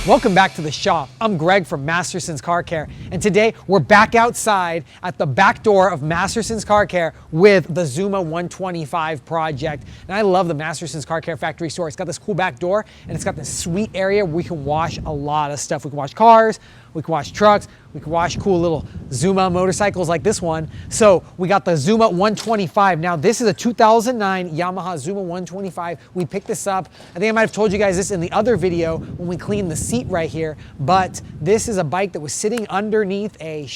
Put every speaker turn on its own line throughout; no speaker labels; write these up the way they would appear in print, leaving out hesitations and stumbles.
Welcome back to the shop. I'm Greg from Masterson's Car Care, and today we're back outside at the back door of Masterson's Car Care with the Zuma 125 project. And I love the Masterson's Car Care factory store. It's got this cool back door, and it's got this sweet area where we can wash a lot of stuff. We can wash cars, we can wash trucks, we can wash cool little Zuma motorcycles like this one. So we got the Zuma 125. Now this is a 2009 Yamaha Zuma 125. We picked this up. I think I might have told you guys this in the other video when we cleaned the seat right here, but this is a bike that was sitting underneath a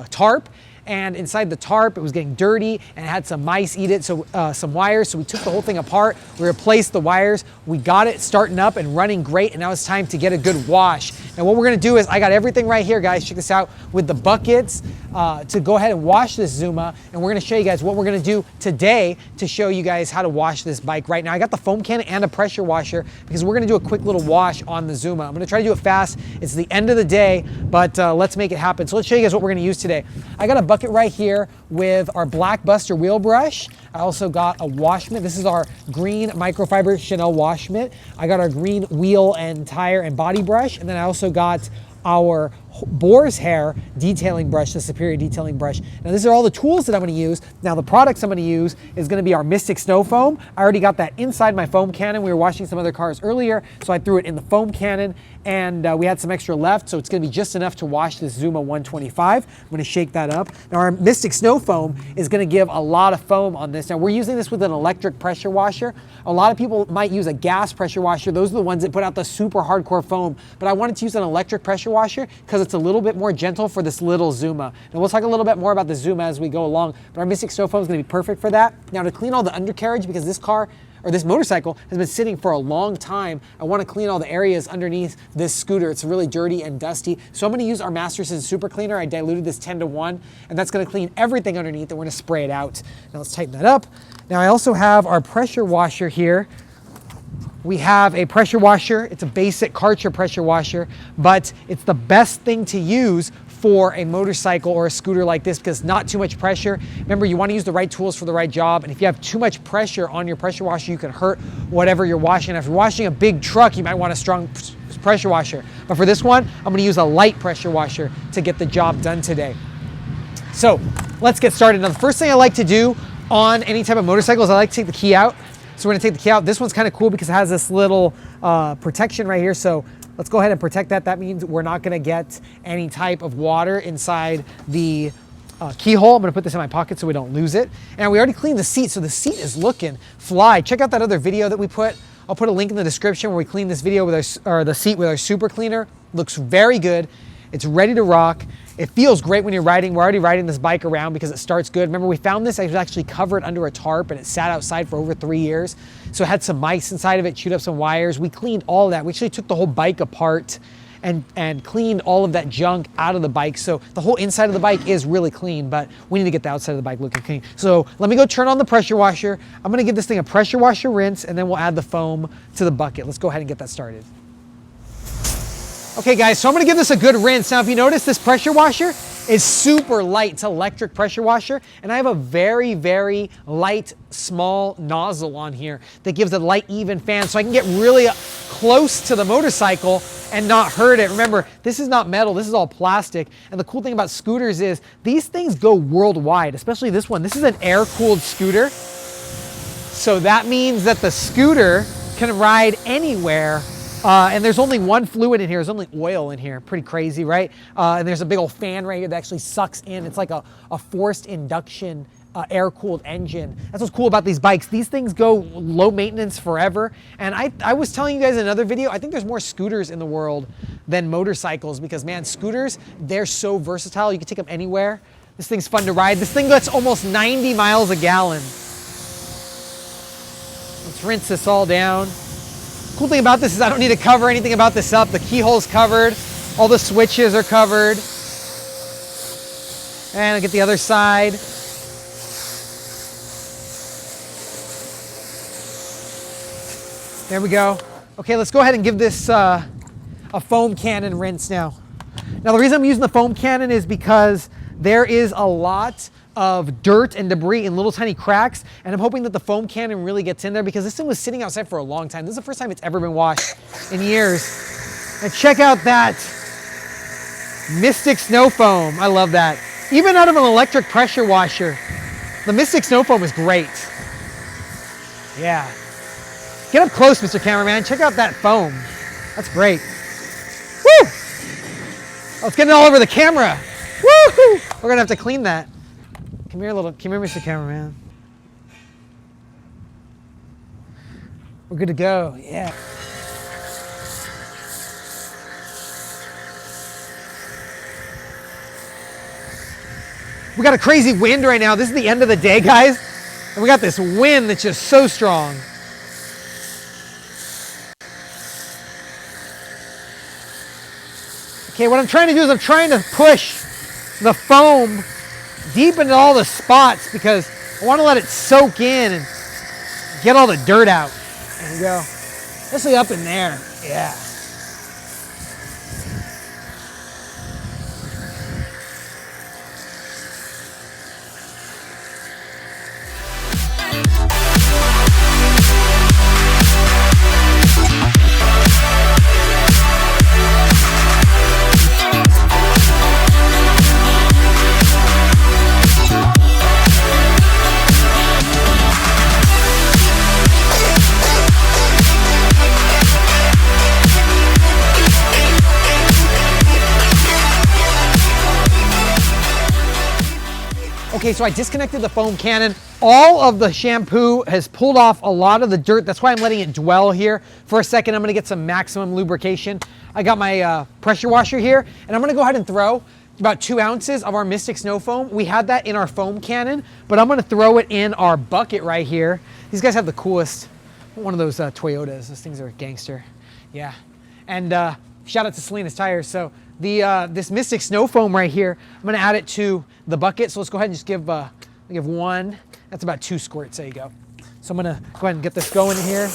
tarp. And inside the tarp, it was getting dirty and it had some mice eat it, so some wires. So we took the whole thing apart, we replaced the wires, we got it starting up and running great, and now it's time to get a good wash. And what we're gonna do is, I got everything right here, guys, check this out, with the buckets to go ahead and wash this Zuma. And we're gonna show you guys what we're gonna do today to show you guys how to wash this bike right now. I got the foam cannon and a pressure washer because we're gonna do a quick little wash on the Zuma. I'm gonna try to do it fast. It's the end of the day, but let's make it happen. So let's show you guys what we're gonna use today. I got a bucket right here with our Black Buster wheel brush. I also got a wash mitt. This is our green microfiber Chanel wash mitt. I got our green wheel and tire and body brush. And then I also got our Boar's hair detailing brush, the Superior detailing brush. Now these are all the tools that I'm gonna use. Now the products I'm gonna use is gonna be our Mystic Snow Foam. I already got that inside my foam cannon. We were washing some other cars earlier, so I threw it in the foam cannon, and we had some extra left, so it's gonna be just enough to wash this Zuma 125. I'm gonna shake that up. Now our Mystic Snow Foam is gonna give a lot of foam on this. Now we're using this with an electric pressure washer. A lot of people might use a gas pressure washer. Those are the ones that put out the super hardcore foam, but I wanted to use an electric pressure washer because it's a little bit more gentle for this little Zuma. And we'll talk a little bit more about the Zuma as we go along, but our Mystic Snow Foam is gonna be perfect for that. Now to clean all the undercarriage, because this car, or this motorcycle, has been sitting for a long time, I wanna clean all the areas underneath this scooter. It's really dirty and dusty. So I'm gonna use our Masterson Super Cleaner. I diluted this 10:1, and that's gonna clean everything underneath, and we're gonna spray it out. Now let's tighten that up. Now I also have our pressure washer here. We have a pressure washer. It's a basic Karcher pressure washer, but it's the best thing to use for a motorcycle or a scooter like this because not too much pressure. Remember, you want to use the right tools for the right job, and if you have too much pressure on your pressure washer, you can hurt whatever you're washing. If you're washing a big truck, you might want a strong pressure washer. But for this one, I'm going to use a light pressure washer to get the job done today. So let's get started. Now the first thing I like to do on any type of motorcycle is I like to take the key out. So we're gonna take the key out. This one's kind of cool because it has this little protection right here. So let's go ahead and protect that. That means we're not gonna get any type of water inside the keyhole. I'm gonna put this in my pocket so we don't lose it. And we already cleaned the seat, so the seat is looking fly. Check out that other video that we put. I'll put a link in the description where we cleaned this video with the seat with our super cleaner. Looks very good. It's ready to rock. It feels great when you're riding. We're already riding this bike around because it starts good. Remember, we found this, it was actually covered under a tarp and it sat outside for over 3 years. So it had some mice inside of it, chewed up some wires. We cleaned all of that. We actually took the whole bike apart and cleaned all of that junk out of the bike. So the whole inside of the bike is really clean, but we need to get the outside of the bike looking clean. So let me go turn on the pressure washer. I'm gonna give this thing a pressure washer rinse, and then we'll add the foam to the bucket. Let's go ahead and get that started. Okay guys, so I'm gonna give this a good rinse. Now if you notice, this pressure washer is super light. It's an electric pressure washer, and I have a very, very light, small nozzle on here that gives a light, even fan, so I can get really close to the motorcycle and not hurt it. Remember, this is not metal, this is all plastic, and the cool thing about scooters is these things go worldwide, especially this one. This is an air-cooled scooter, so that means that the scooter can ride anywhere. And there's only one fluid in here. There's only oil in here. Pretty crazy, right? And there's a big old fan right here that actually sucks in. It's like a forced induction air-cooled engine. That's what's cool about these bikes. These things go low maintenance forever. And I was telling you guys in another video, I think there's more scooters in the world than motorcycles because, man, scooters, they're so versatile. You can take them anywhere. This thing's fun to ride. This thing gets almost 90 miles a gallon. Let's rinse this all down. Cool thing about this is I don't need to cover anything about this up. The keyhole's covered, all the switches are covered. And I'll get the other side. There we go. Okay, let's go ahead and give this a foam cannon rinse now. Now the reason I'm using the foam cannon is because there is a lot of dirt and debris and little tiny cracks, and I'm hoping that the foam cannon really gets in there because this thing was sitting outside for a long time. This is the first time it's ever been washed in years. And check out that Mystic Snow Foam. I love that. Even out of an electric pressure washer, the Mystic Snow Foam is great. Yeah. Get up close, Mr. Cameraman. Check out that foam. That's great. Woo! Oh, it's getting all over the camera. Woo! We're gonna have to clean that. Come here, Mr. Cameraman. We're good to go, yeah. We got a crazy wind right now. This is the end of the day, guys. And we got this wind that's just so strong. Okay, what I'm trying to do is I'm trying to push the foam deep into all the spots because I want to let it soak in and get all the dirt out. There you go. Especially up in there. Yeah. Okay, so I disconnected the foam cannon. All of the shampoo has pulled off a lot of the dirt. That's why I'm letting it dwell here for a second. I'm gonna get some maximum lubrication. I got my pressure washer here, and I'm gonna go ahead and throw about 2 ounces of our Mystic Snow Foam. We had that in our foam cannon, but I'm gonna throw it in our bucket right here. These guys have the coolest, one of those Toyotas. Those things are gangster, yeah. And shout out to Selena's Tires. So this Mystic Snow Foam right here, I'm gonna add it to the bucket. So let's go ahead and just give one. That's about 2 squirts, there you go. So I'm gonna go ahead and get this going in here.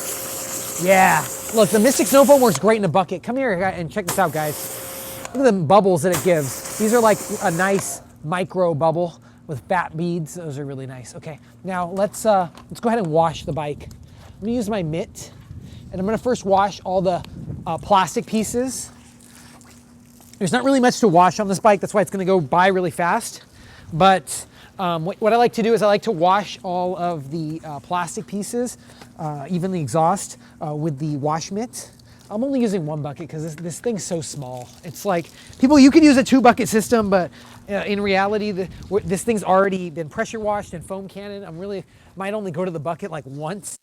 Yeah, look, the Mystic Snow Foam works great in a bucket. Come here and check this out, guys. Look at the bubbles that it gives. These are like a nice micro bubble with fat beads. Those are really nice. Okay, now let's go ahead and wash the bike. I'm gonna use my mitt, and I'm gonna first wash all the plastic pieces. There's not really much to wash on this bike, that's why it's gonna go by really fast. But what I like to do is I like to wash all of the plastic pieces, even the exhaust, with the wash mitt. I'm only using 1 bucket because this thing's so small. It's like, you could use a 2-bucket system, but in reality, this thing's already been pressure washed and foam cannon. Might only go to the bucket like once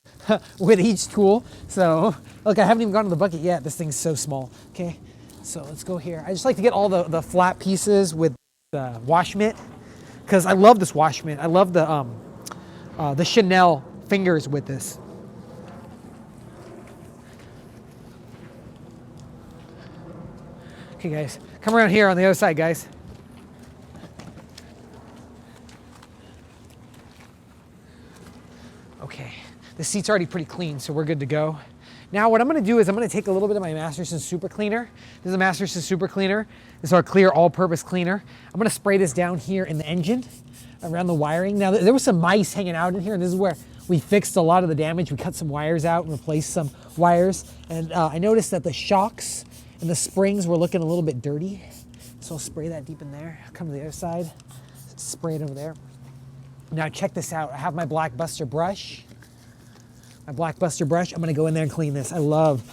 with each tool. So, look, I haven't even gone to the bucket yet. This thing's so small, okay? So let's go here. I just like to get all the flat pieces with the wash mitt because I love this wash mitt. I love the Chanel fingers with this. Okay, guys, come around here on the other side, guys. Okay, the seat's already pretty clean, so we're good to go. Now what I'm gonna do is I'm gonna take a little bit of my Masterson Super Cleaner. This is a Masterson Super Cleaner. This is our clear all-purpose cleaner. I'm gonna spray this down here in the engine, around the wiring. Now there was some mice hanging out in here, and this is where we fixed a lot of the damage. We cut some wires out and replaced some wires. And I noticed that the shocks and the springs were looking a little bit dirty. So I'll spray that deep in there. I'll come to the other side, spray it over there. Now check this out. I have my Black Buster brush. My Black Buster brush, I'm gonna go in there and clean this. I love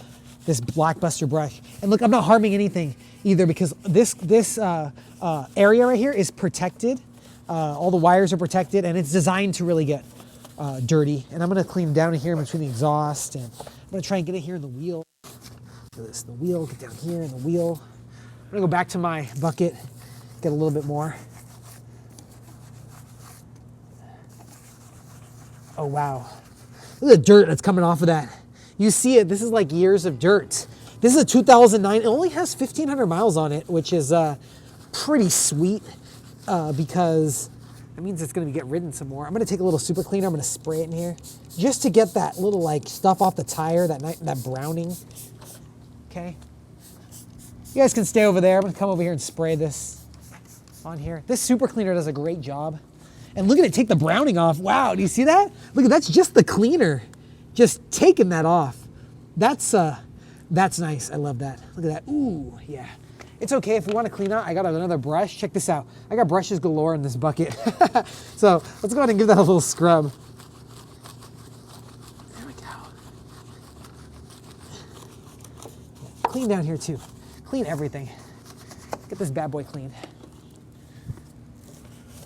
this Black Buster brush. And look, I'm not harming anything either because this area right here is protected. All the wires are protected and it's designed to really get dirty. And I'm gonna clean down here in between the exhaust, and I'm gonna try and get it here in the wheel. Look at this, the wheel, get down here in the wheel. I'm gonna go back to my bucket, get a little bit more. Oh wow. Look at the dirt that's coming off of that. You see it, this is like years of dirt. This is a 2009, it only has 1,500 miles on it, which is pretty sweet because that means it's gonna get ridden some more. I'm gonna take a little super cleaner, I'm gonna spray it in here just to get that little like stuff off the tire, that browning, okay? You guys can stay over there. I'm gonna come over here and spray this on here. This super cleaner does a great job. And look at it take the browning off. Wow, do you see that? Look, that's just the cleaner, just taking that off. That's That's nice. I love that. Look at that. Ooh, yeah. It's okay if we want to clean out. I got another brush. Check this out. I got brushes galore in this bucket. So let's go ahead and give that a little scrub. There we go. Clean down here too. Clean everything. Get this bad boy clean.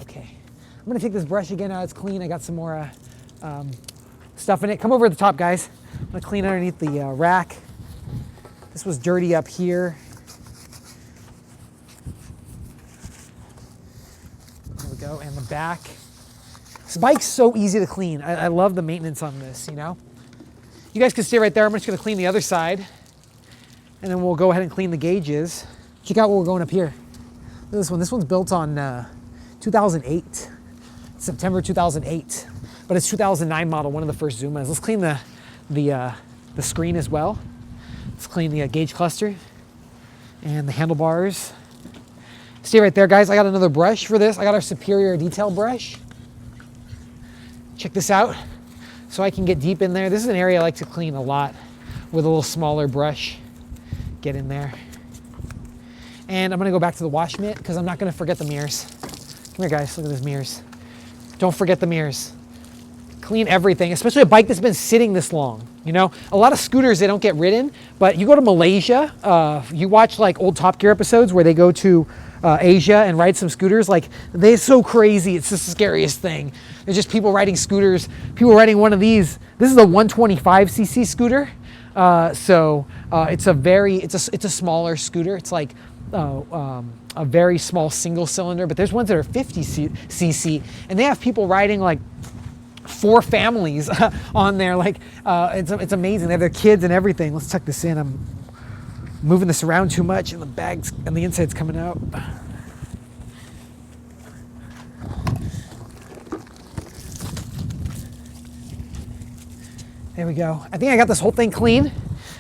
Okay. I'm gonna take this brush again now it's clean. I got some more stuff in it. Come over to the top, guys. I'm gonna clean underneath the rack. This was dirty up here. There we go, and the back. This bike's so easy to clean. I love the maintenance on this, you know? You guys can stay right there. I'm just gonna clean the other side, and then we'll go ahead and clean the gauges. Check out what we're going up here. Look at this one. This one's built on 2008, September 2008, but it's 2009 model, one of the first Zumas. Let's clean the screen as well. Let's clean the gauge cluster and the handlebars. Stay right there, guys. I got another brush for this. I got our Superior detail brush. Check this out. So I can get deep in there. This is an area I like to clean a lot with a little smaller brush. Get in there. And I'm gonna go back to the wash mitt because I'm not gonna forget the mirrors. Come here, guys, look at those mirrors. Don't forget the mirrors. Clean everything, especially a bike that's been sitting this long. You know, a lot of scooters, they don't get ridden, but you go to Malaysia, you watch like old Top Gear episodes where they go to Asia and ride some scooters, like they're so crazy, it's just the scariest thing. There's just people riding scooters, people riding one of these. This is a 125cc scooter. It's a smaller scooter. It's like a very small single cylinder, but there's ones that are 50cc, and they have people riding like 4 families on there. Like it's amazing. They have their kids and everything. Let's tuck this in. I'm moving this around too much, and the bags and the inside's coming out. There we go. I think I got this whole thing clean.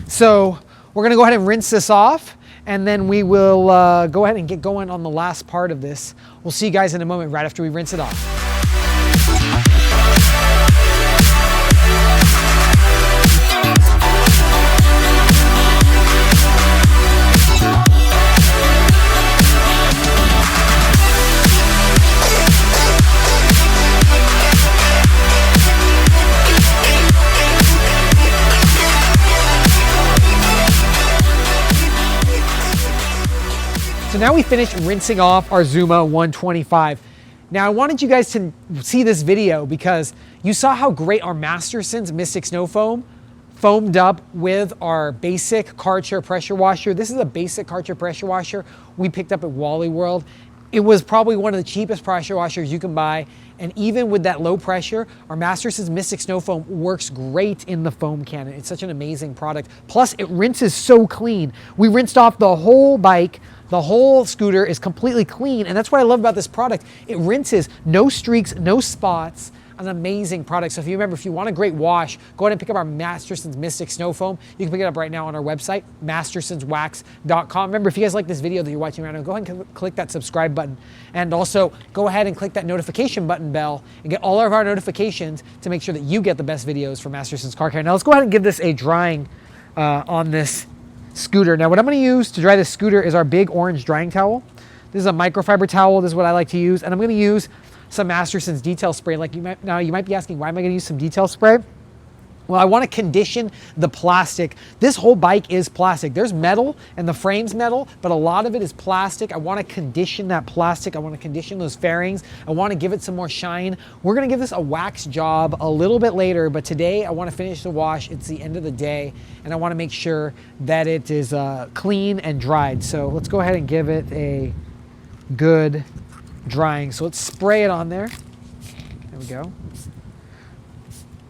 So we're gonna go ahead and rinse this off, and then we will go ahead and get going on the last part of this. We'll see you guys in a moment right after we rinse it off. So now we finished rinsing off our Zuma 125. Now I wanted you guys to see this video because you saw how great our Masterson's Mystic Snow Foam foamed up with our basic car chair pressure washer. This is a basic car chair pressure washer we picked up at Wally World. It was probably one of the cheapest pressure washers you can buy. And even with that low pressure, our Masterson's Mystic Snow Foam works great in the foam cannon. It's such an amazing product. Plus it rinses so clean. We rinsed off the whole bike. The whole scooter is completely clean, and that's what I love about this product. It rinses, no streaks, no spots, an amazing product. So if you remember, if you want a great wash, go ahead and pick up our Masterson's Mystic Snow Foam. You can pick it up right now on our website, mastersonswax.com. Remember, if you guys like this video that you're watching right now, go ahead and click that subscribe button. And also, go ahead and click that notification button bell and get all of our notifications to make sure that you get the best videos from Masterson's Car Care. Now let's go ahead and give this a drying on this scooter. Now what I'm going to use to dry this scooter is our big orange drying towel. This is a microfiber towel. This is what I like to use, and I'm going to use some Masterson's detail spray. Like you might be asking, why am I going to use some detail spray? Well, I want to condition the plastic. This whole bike is plastic. There's metal and the frame's metal, but a lot of it is plastic. I want to condition that plastic. I want to condition those fairings. I want to give it some more shine. We're going to give this a wax job a little bit later, but today I want to finish the wash. It's the end of the day, and I want to make sure that it is clean and dried. So let's go ahead and give it a good drying. So let's spray it on there. There we go.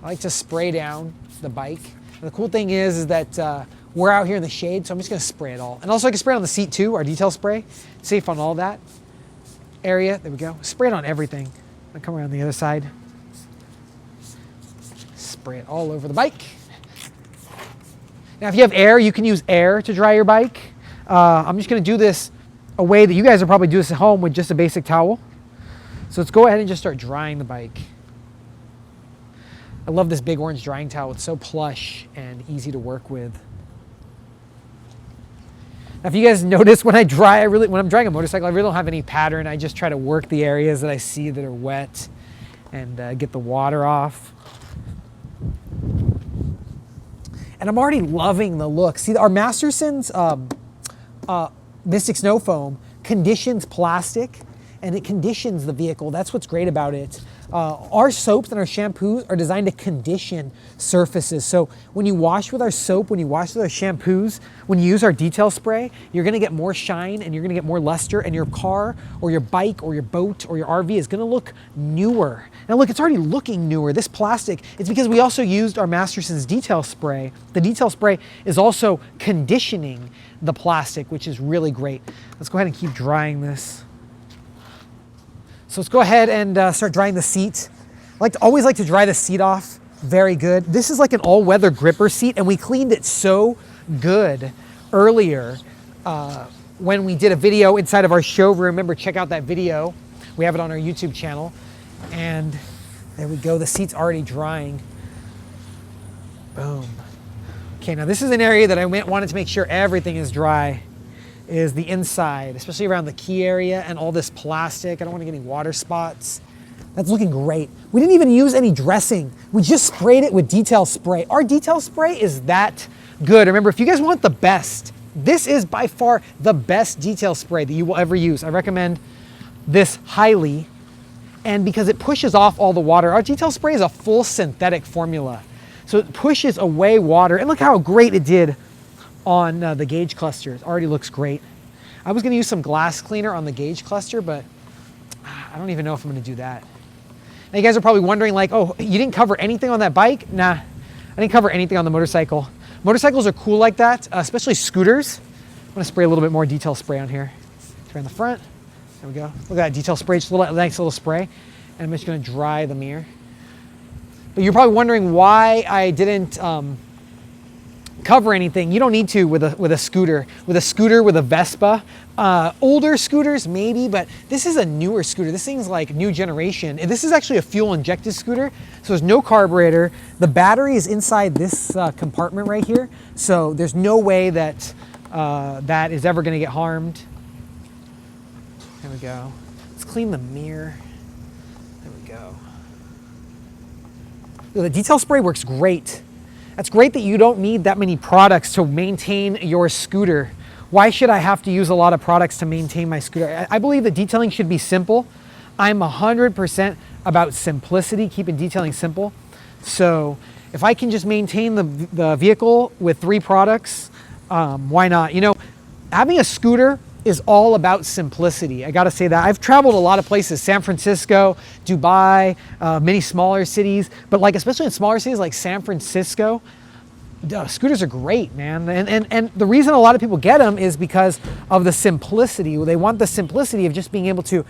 I like to spray down the bike. And the cool thing is that we're out here in the shade, so I'm just gonna spray it all. And also I can spray it on the seat too, our detail spray. Safe on all that area. There we go. Spray it on everything. I'll come around the other side. Spray it all over the bike. Now if you have air, you can use air to dry your bike. I'm just gonna do this a way that you guys will probably do this at home with just a basic towel. So let's go ahead and just start drying the bike. I love this big orange drying towel. It's so plush and easy to work with. Now, if you guys notice when I'm drying a motorcycle, I really don't have any pattern. I just try to work the areas that I see that are wet and get the water off. And I'm already loving the look. See, our Masterson's Mystic Snow Foam conditions plastic and it conditions the vehicle. That's what's great about it. Our soaps and our shampoos are designed to condition surfaces. So when you wash with our soap, when you wash with our shampoos, when you use our detail spray, you're gonna get more shine and you're gonna get more luster, and your car or your bike or your boat or your RV is gonna look newer. Now look, it's already looking newer. This plastic, it's because we also used our Masterson's detail spray. The detail spray is also conditioning the plastic, which is really great. Let's go ahead and keep drying this. So let's go ahead and start drying the seat. Always like to dry the seat off very good. This is like an all-weather gripper seat, and we cleaned it so good earlier when we did a video inside of our showroom. Remember, check out that video. We have it on our YouTube channel. And there we go. The seat's already drying. Boom. Okay, now this is an area that I wanted to make sure everything is dry. Is the inside, especially around the key area and all this plastic. I don't want to get any water spots. That's looking great. We didn't even use any dressing. We just sprayed it with detail spray. Our detail spray is that good. Remember, if you guys want the best, this is by far the best detail spray that you will ever use. I recommend this highly. And because it pushes off all the water, our detail spray is a full synthetic formula. So it pushes away water. And look how great it did on the gauge cluster. It already looks great. I was gonna use some glass cleaner on the gauge cluster, but I don't even know if I'm gonna do that. Now you guys are probably wondering like, oh, you didn't cover anything on that bike? Nah, I didn't cover anything on the motorcycle. Motorcycles are cool like that, especially scooters. I'm gonna spray a little bit more detail spray on here. Spray on the front, there we go. Look at that detail spray, just a nice little spray. And I'm just gonna dry the mirror. But you're probably wondering why I didn't cover anything. You don't need to with a scooter. With a Vespa. Older scooters maybe, but this is a newer scooter. This thing's like new generation. And this is actually a fuel injected scooter. So there's no carburetor. The battery is inside this compartment right here. So there's no way that that is ever gonna get harmed. There we go. Let's clean the mirror. There we go. The detail spray works great. That's great that you don't need that many products to maintain your scooter. Why should I have to use a lot of products to maintain my scooter? I believe that detailing should be simple. I'm 100% about simplicity, keeping detailing simple. So if I can just maintain the vehicle with 3 products, why not? You know, having a scooter is all about simplicity. I gotta say that. I've traveled a lot of places, San Francisco, Dubai, many smaller cities, but like especially in smaller cities like San Francisco, scooters are great, man. And the reason a lot of people get them is because of the simplicity. They want the simplicity of just being able to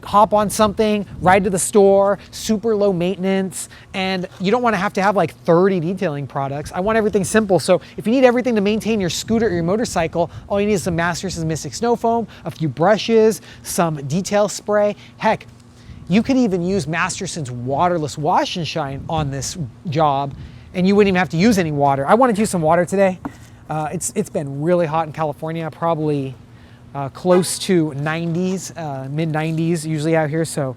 hop on something, ride to the store, super low maintenance, and you don't want to have like 30 detailing products. I want everything simple. So if you need everything to maintain your scooter or your motorcycle, all you need is some Masterson's Mystic Snow Foam, a few brushes, some detail spray. Heck, you could even use Masterson's waterless wash and shine on this job, and you wouldn't even have to use any water. I wanted to use some water today. It's been really hot in California, probably close to 90s, mid 90s usually out here. So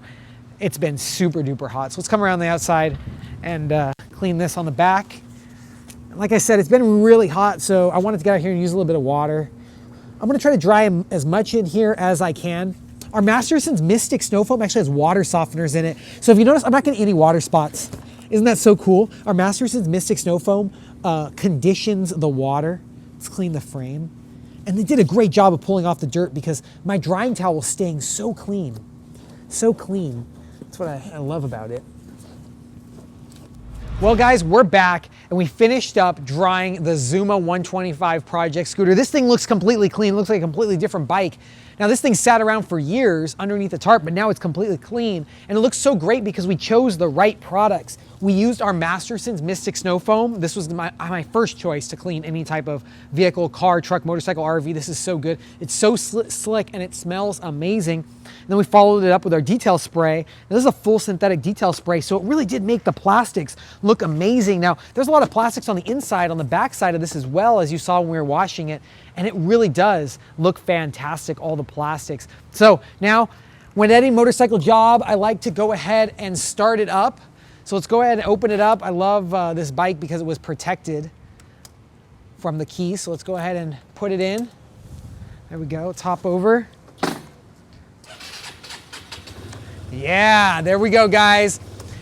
it's been super duper hot. So let's come around the outside and clean this on the back. Like I said, it's been really hot. So I wanted to get out here and use a little bit of water. I'm gonna try to dry as much in here as I can. Our Masterson's Mystic Snow Foam actually has water softeners in it. So if you notice, I'm not getting any water spots. Isn't that so cool? Our Masterson's Mystic Snow Foam conditions the water. Let's clean the frame. And they did a great job of pulling off the dirt because my drying towel was staying so clean. So clean. That's what I love about it. Well guys, we're back and we finished up drying the Zuma 125 project scooter. This thing looks completely clean, looks like a completely different bike. Now this thing sat around for years underneath the tarp, but now it's completely clean. And it looks so great because we chose the right products. We used our Masterson's Mystic Snow Foam. This was my first choice to clean any type of vehicle, car, truck, motorcycle, RV. This is so good. It's so slick and it smells amazing. And then we followed it up with our detail spray. Now, this is a full synthetic detail spray, so it really did make the plastics look amazing. Now, there's a lot of plastics on the inside, on the back side of this as well, as you saw when we were washing it, and it really does look fantastic, all the plastics. So now, when at any motorcycle job, I like to go ahead and start it up. So let's go ahead and open it up. I love this bike because it was protected from the key. So let's go ahead and put it in. There we go, let's hop over. Yeah, there we go, guys.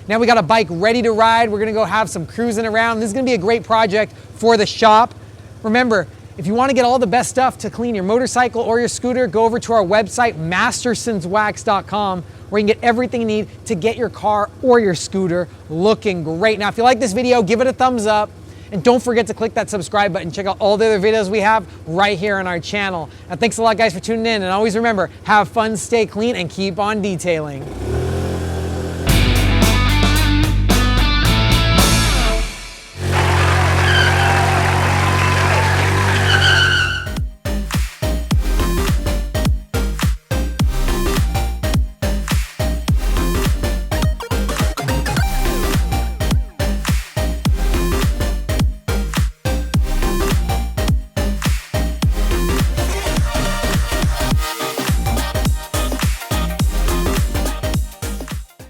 Now we got a bike ready to ride. We're gonna go have some cruising around. This is gonna be a great project for the shop. Remember, if you wanna get all the best stuff to clean your motorcycle or your scooter, go over to our website, mastersonswax.com, where you can get everything you need to get your car or your scooter looking great. Now, if you like this video, give it a thumbs up. And don't forget to click that subscribe button. Check out all the other videos we have right here on our channel. And thanks a lot, guys, for tuning in. And always remember, have fun, stay clean, and keep on detailing.